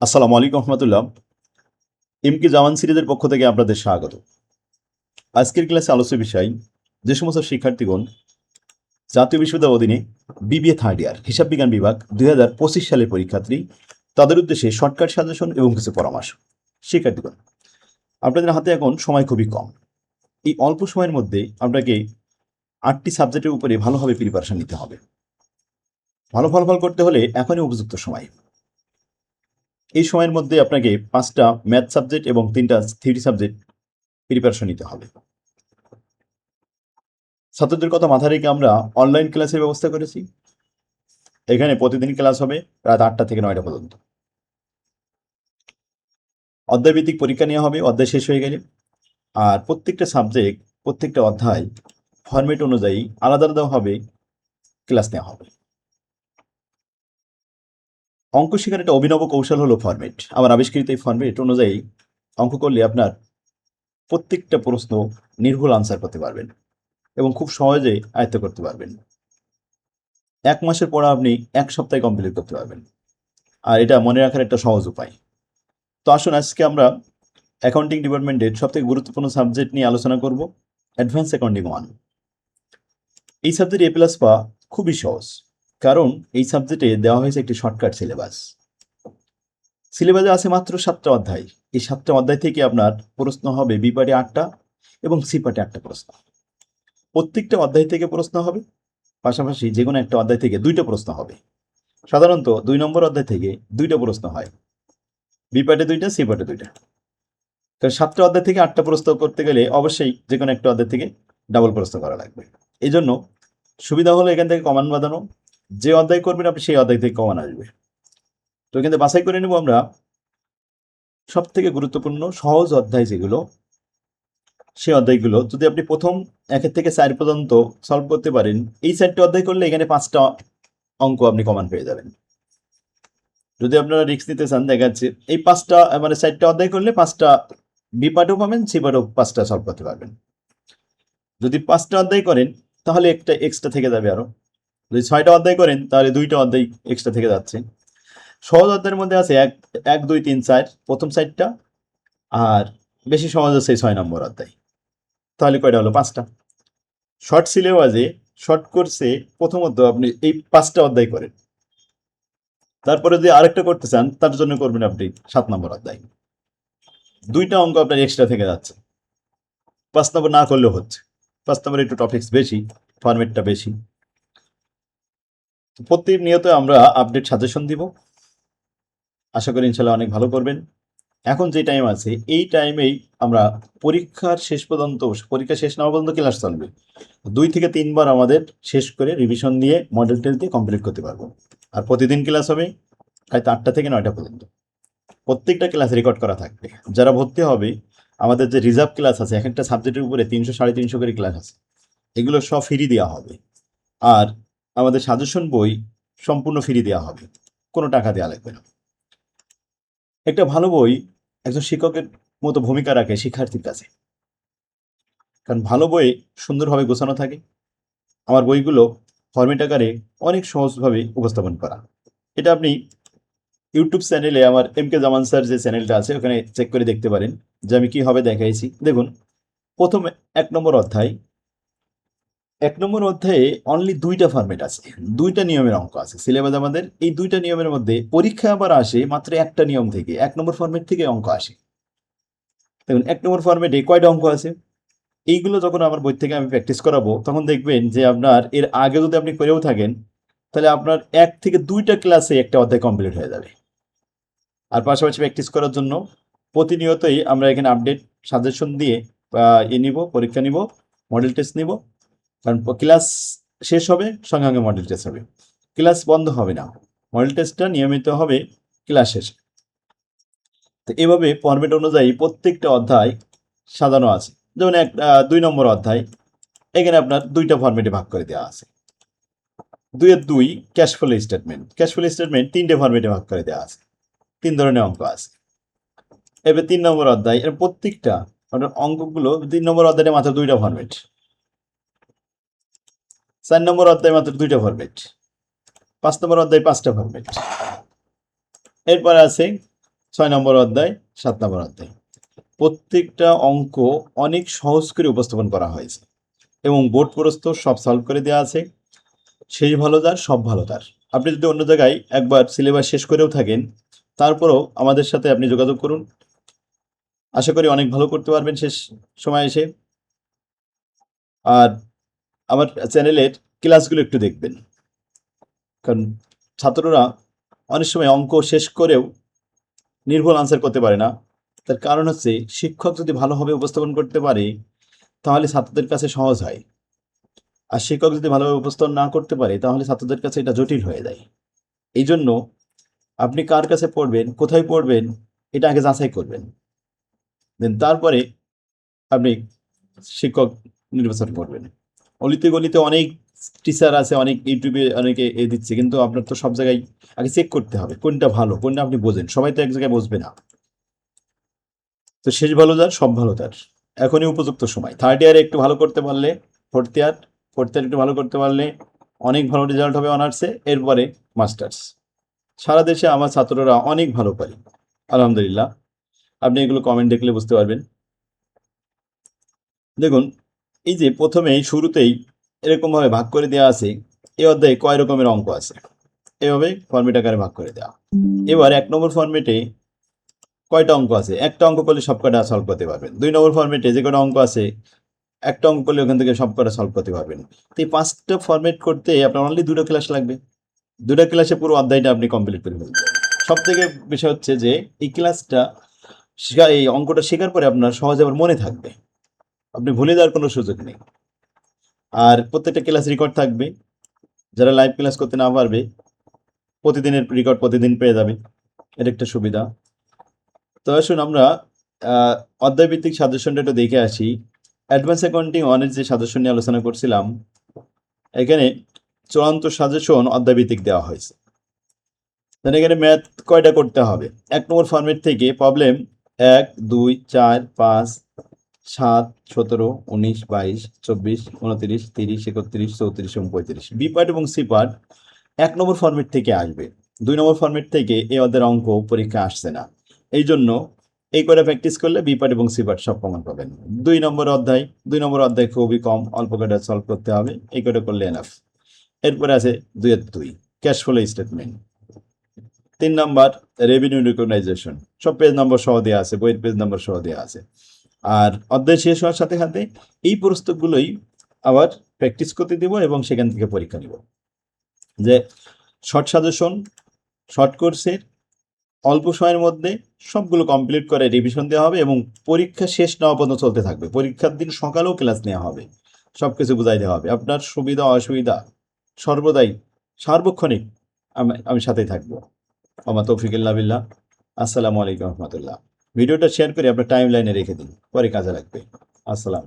আসসালামু আলাইকুম রহমতুল্লাহ। এমকে জামান সিরিজের পক্ষ থেকে আপনাদের স্বাগত। আজকের ক্লাসে আলোচ্য বিষয় যে সমস্ত শিক্ষার্থীগণ জাতীয় বিশ্ববিদ্যালয়ের অধীনে বিবিএ থার্ড ইয়ার হিসাব বিজ্ঞান বিভাগ 2025 সালের পরীক্ষার্থী, তাদের উদ্দেশ্যে শর্টকাট সাজেশন এবং কিছু পরামর্শ। শিক্ষার্থীগণ, আপনাদের হাতে এখন সময় খুবই কম। এই অল্প সময়ের মধ্যে আপনাকে 8টি সাবজেক্টের উপরে ভালোভাবে প্রিপারেশন নিতে হবে। ভালো ফলাফল করতে হলে এখনই উপযুক্ত সময়। এই সময়ের মধ্যে আপনাকে 5টা ম্যাথ সাবজেক্ট এবং 3টা থিওরি সাবজেক্ট প্রিপারেশন নিতে হবে। ছাত্রদের কথা মাথায় রেখে আমরা অনলাইন ক্লাসের ব্যবস্থা করেছি। এখানে প্রতিদিন ক্লাস হবে রাত 8টা থেকে 9টা পর্যন্ত। অধ্যায়ভিত্তিক পরীক্ষা নেওয়া হবে অধ্যায় শেষ হয়ে গেলে। আর প্রত্যেকটা সাবজেক্ট, প্রত্যেকটা অধ্যায় ফরম্যাট অনুযায়ী আলাদা আলাদাভাবে ক্লাস নেওয়া হবে। অঙ্ক শেখার একটা অভিনব কৌশল হলো ফরম্যাট। আমার আবিষ্কৃত এই ফরম্যাট অনুযায়ী অঙ্ক করলে আপনার প্রত্যেকটা প্রশ্ন নির্ভুল আনসার করতে পারবেন এবং খুব সহজে আয়ত্ত করতে পারবেন। 1 মাসের পড়া আপনি 1 সপ্তাহে কমপ্লিট করতে পারবেন। আর এটা মনে রাখার একটা সহজ উপায়। তো আসুন আজকে আমরা অ্যাকাউন্টিং ডিপার্টমেন্টের সবথেকে গুরুত্বপূর্ণ সাবজেক্ট নিয়ে আলোচনা করব, অ্যাডভান্স অ্যাকাউন্টিং 1। এই সাবজেক্টে এ প্লাস পাওয়া খুবই সহজ, কারণ এই সাবজেক্টে দেওয়া হয়েছে একটি শর্টকাট সিলেবাস। সিলেবাসে আছে মাত্র 7টা অধ্যায়। এই 7টা অধ্যায় থেকে আপনার প্রশ্ন হবে বি পার্টে 8টা এবং সি পার্টে 8টা প্রশ্ন। প্রত্যেকটা অধ্যায় থেকে প্রশ্ন হবে, পাশাপাশি যে কোনো একটা অধ্যায় থেকে 2টা প্রশ্ন হবে। সাধারণত 2 নম্বর অধ্যায় থেকে 2টা প্রশ্ন হয়, বি পার্টে 2টা, সি পার্টে 2টা। তো 7টা অধ্যায় থেকে 8টা প্রশ্ন করতে গেলে অবশ্যই যে কোনো একটা অধ্যায় থেকে ডাবল প্রশ্ন করা লাগবে। এই জন্য সুবিধা হলো এখান থেকে কমান বাঁধানো, যে অধ্যায় করবেন আপনি সেই অধ্যায় থেকে কমান আসবে। তো এখান থেকে বাছাই করে নেব আমরা সব থেকে গুরুত্বপূর্ণ সহজ অধ্যায় যেগুলো, সেই অধ্যায়গুলো যদি আপনি প্রথম 1 থেকে 4 পর্যন্ত সলভ করতে পারেন, এই 4টা অধ্যায় করলে এখানে 5টা অঙ্ক আপনি কমান পেয়ে যাবেন। যদি আপনারা রিস্ক নিতে চান, দেখা যাচ্ছে এই 5টা মানে 4টা অধ্যায় করলে 5টা বি পার্টও পাবেন, সি পার্টও 5টা সলভ করতে পারবেন। যদি 5টা অধ্যায় করেন তাহলে একটা এক্সট্রা থেকে যাবে আরো। যদি 6টা অধ্যায় করেন তাহলে 2টা অধ্যায় এক্সট্রা থেকে যাচ্ছে। সহজ অধ্যায়ের মধ্যে আছে 1 2 3 4 প্রথম 4টা, আর বেশি সহজ আছে 6 নম্বর অধ্যায়। তাহলে কয়টা হলো? 5টা। শর্ট সিলেবাসে শর্ট কোর্সে প্রথমত আপনি এই 5টা অধ্যায় করেন, তারপরে যদি আরেকটা করতে চান তার জন্য করবেন আপনি 7 নম্বর অধ্যায়। 2টা অঙ্ক আপনার এক্সট্রা থেকে যাচ্ছে। 5 নম্বর না করলেও হচ্ছে। 5 নম্বরে একটু টপিক্স বেশি, ফরম্যাটটা বেশি। প্রতিনিয়ত আমরা আপডেট সাজেশন দিব। আশা করি ইনশাল্লাহ অনেক ভালো করবেন। এখন যে টাইম আছে এই টাইমেই আমরা পরীক্ষার শেষ পর্যন্ত, পরীক্ষা শেষ না হওয়া পর্যন্ত ক্লাস চলবে। 2 থেকে 3 বার আমাদের শেষ করে রিভিশন দিয়ে মডেল টেস্ট দিয়ে কমপ্লিট করতে পারবো। আর প্রতিদিন ক্লাস হবে হয়তো 8টা থেকে 9টা পর্যন্ত। প্রত্যেকটা ক্লাস রেকর্ড করা থাকবে। যারা ভর্তি হবে, আমাদের যে রিজার্ভ ক্লাস আছে, এক একটা সাবজেক্টের উপরে 300 350 করে ক্লাস আছে, এগুলো সব ফ্রি দেওয়া হবে। আর আমাদের সাজেশন বই সম্পূর্ণ ফ্রি দেওয়া হবে, কোনো টাকা দেওয়া লাগবে না। একটা ভালো বই একজন শিক্ষকের মতো ভূমিকা রাখে শিক্ষার্থীর কাছে, কারণ ভালো বই সুন্দরভাবে গোছানো থাকে। আমার বইগুলো ফরম্যাট আকারে অনেক সহজভাবে উপস্থাপন করা। এটা আপনি ইউটিউব চ্যানেলে আমার এমকে জামান স্যার যে চ্যানেলটা আছে ওখানে চেক করে দেখতে পারেন যে আমি কীভাবে দেখাইছি। দেখুন, প্রথম 1 নম্বর অধ্যায়, 1 নম্বর অধ্যায়ে অনলি 2টা ফরম্যাট আছে, 2টা নিয়মের অঙ্ক আছে সিলেবাস আমাদের। এই 2টা নিয়মের মধ্যে পরীক্ষা আবার আসে মাত্র একটা নিয়ম থেকে, 1 নম্বর ফরম্যাট থেকে অঙ্ক আসে। দেখুন 1 নম্বর ফরম্যাটে কয়টা অঙ্ক আছে, এইগুলো যখন আমার বই থেকে আমি প্র্যাকটিস করাবো তখন দেখবেন যে আপনার এর আগে যদি আপনি করেও থাকেন তাহলে আপনার 1 থেকে 2টা ক্লাসে একটা অধ্যায় কমপ্লিট হয়ে যাবে। আর পাশাপাশি প্র্যাকটিস করার জন্য প্রতিনিয়তই আমরা এখানে আপডেট সাজেশন দিয়ে নিব, পরীক্ষা নিব, মডেল টেস্ট নিব। কারণ ক্লাস শেষ হবে সঙ্গে সঙ্গে মডেল টেস্ট হবে, ক্লাস বন্ধ হবে না, মডেল টেস্টটা নিয়মিত হবে ক্লাস শেষে। তো এভাবে ফরম্যাট অনুযায়ী প্রত্যেকটা অধ্যায় সাজানো আছে। যেমন 2 নম্বর অধ্যায়, এখানে আপনার 2টা ফরম্যাটে ভাগ করে দেওয়া আছে। 2-2 cash flow statement, cash flow statement 3টে ফরম্যাটে ভাগ করে দেওয়া আছে, 3 ধরনের অঙ্ক আছে। এবার 3 নম্বর অধ্যায়, এর প্রত্যেকটা অঙ্কগুলো 3 নম্বর অধ্যায়ে মাত্র 2টা ফরম্যাট, 4 নম্বর অধ্যায়ে মাত্র 2টা ফরম্যাট, 5 নম্বর অধ্যায়ে 5টা ফরম্যাট। এরপরে আছে 6 নম্বর অধ্যায়, 7 নম্বর অধ্যায়। প্রত্যেকটা অঙ্ক অনেক সহজ করে উপস্থাপন করা হয়েছে এবং বোর্ড প্রস্তুত সব সলভ করে দেওয়া আছে। শেষ ভালো তার, সব ভালো তার। আপনি যদি অন্য জায়গায় একবার সিলেবাস শেষ করেও থাকেন, তারপরেও আমাদের সাথে আপনি যোগাযোগ করুন। আশা করি অনেক ভালো করতে পারবেন শেষ সময় এসে। আর আমার চ্যানেলের ক্লাসগুলো একটু দেখবেন, কারণ ছাত্ররা অনেক সময় অঙ্ক শেষ করেও নির্ভুল আনসার করতে পারে না। তার কারণ হচ্ছে শিক্ষক যদি ভালোভাবে উপস্থাপন করতে পারে তাহলে ছাত্রদের কাছে সহজ হয়, আর শিক্ষক যদি ভালোভাবে উপস্থাপন না করতে পারে তাহলে ছাত্রদের কাছে এটা জটিল হয়ে যায়। এই জন্য আপনি কার কাছে পড়বেন, কোথায় পড়বেন, এটা আগে যাচাই করবেন, দেন তারপরে আপনি শিক্ষক নির্বাচন করবেন। অলিতে গলিতে অনেক টিচার আছে, অনেক ইউটিউবে অনেকে দিচ্ছে, কিন্তু আপনার তো সব জায়গায় আগে চেক করতে হবে কোনটা ভালো, কোনটা আপনি বোঝেন। সবাই তো এক জায়গায় বসবে না। তো শেষ ভালো যার, সব ভালো তার। এখনই উপযুক্ত সময়। থার্ড ইয়ারে একটু ভালো করতে পারলে ফোর্থ ইয়ার একটু ভালো করতে পারলে অনেক ভালো রেজাল্ট হবে অনার্সে, এরপরে মাস্টার্স। সারা দেশে আমার ছাত্ররা অনেক ভালো পারে, আলহামদুলিল্লাহ। আপনি এগুলো কমেন্ট দেখলে বুঝতে পারবেন। দেখুন, এই যে প্রথমেই শুরুতেই এরকমভাবে ভাগ করে দেওয়া আছে, এই অধ্যায়ে কয় রকমের অঙ্ক আছে, এভাবে ফর্মেট আকারে ভাগ করে দেওয়া। এবার 1 নম্বর ফর্মেটে কয়টা অঙ্ক আছে, একটা অঙ্ক করলে সব কটা সলভ করতে পারবেন। 2 নম্বর ফর্মেটে যে কটা অঙ্ক আছে, একটা অঙ্ক করলে ওখান থেকে সব কটা সলভ করতে পারবেন। তো এই 5টা ফর্মেট করতে আপনার অনলি 2টা ক্লাস লাগবে। 2টা ক্লাসে পুরো অধ্যায়টা আপনি কমপ্লিট করে ফেলবেন। সব থেকে বিষয় হচ্ছে যে এই ক্লাসটা এই অঙ্কটা শেখার পরে আপনার সহজে আবার মনে থাকবে, আপনি ভুলে যাওয়ার কোনো সুযোগ নেই। আর প্রত্যেকটা ক্লাস রেকর্ড থাকবে, যারা লাইভ ক্লাস করতে না পারবে প্রতিদিনের রেকর্ড প্রতিদিন পেয়ে যাবে, এটা একটা সুবিধা। তো আসুন আমরা অধ্যায়ভিত্তিক সাজেশনটা একটু দেখে আসি। অ্যাডভান্স অ্যাকাউন্টিং অনের যে সাজেশন নিয়ে আলোচনা করছিলাম, এখানে চূড়ান্ত সাজেশন অধ্যায়ভিত্তিক দেওয়া হয়েছে। তাহলে এখানে ম্যাথ কয়টা করতে হবে? 1 নম্বর ফর্মেট থেকে প্রবলেম 1, 2, 4, 5, 7, 17, 19, 22, 24, 29, 30, 31, 34 এবং 35। বি পার্ট এবং সি পার্ট 1 নম্বর ফর্মেট থেকে আসবে। 2 নম্বর ফর্মেট থেকে এই অধ্যায়ের অঙ্ক পরীক্ষা আসছে না, এই জন্য এই করে প্র্যাকটিস করলে বি পার্ট এবং সি পার্ট সব কমন পাবেন। 2 নম্বর অধ্যায় খুবই কম, অল্প কটা সলভ করতে হবে, এই করে করলে এনাফ। এরপরে আছে 2 cash flow statement. 3 number revenue recognition, সব পেজ নম্বর সহ দেওয়া আছে, বইয়ের পেজ নম্বর সহ দেওয়া আছে। আর অধ্যায় শেষ হওয়ার সাথে সাথে এই পুস্তকগুলোই আবার প্র্যাকটিস করতে দেব এবং সেখান থেকে পরীক্ষা নিব। যে শর্ট সাজেশন, শর্ট কোর্সের অল্প সময়ের মধ্যে সবগুলো কমপ্লিট করে রিভিশন দেওয়া হবে এবং পরীক্ষা শেষ না হওয়া পর্যন্ত চলতে থাকবে। পরীক্ষার দিন সকালেও ক্লাস নেওয়া হবে, সব কিছু বুঝাই দেওয়া হবে। আপনার সুবিধা অসুবিধা সর্বদাই সার্বক্ষণিক আমি সাথেই থাকবো। আমার তৌফিক ইল্লা বিল্লাহ। আসসালামু আলাইকুম রহমতুল্লাহ। ভিডিওটা শেয়ার করে আপনার টাইম লাইনে রেখে দিন, পরে কাজে লাগবে। আসসালাম।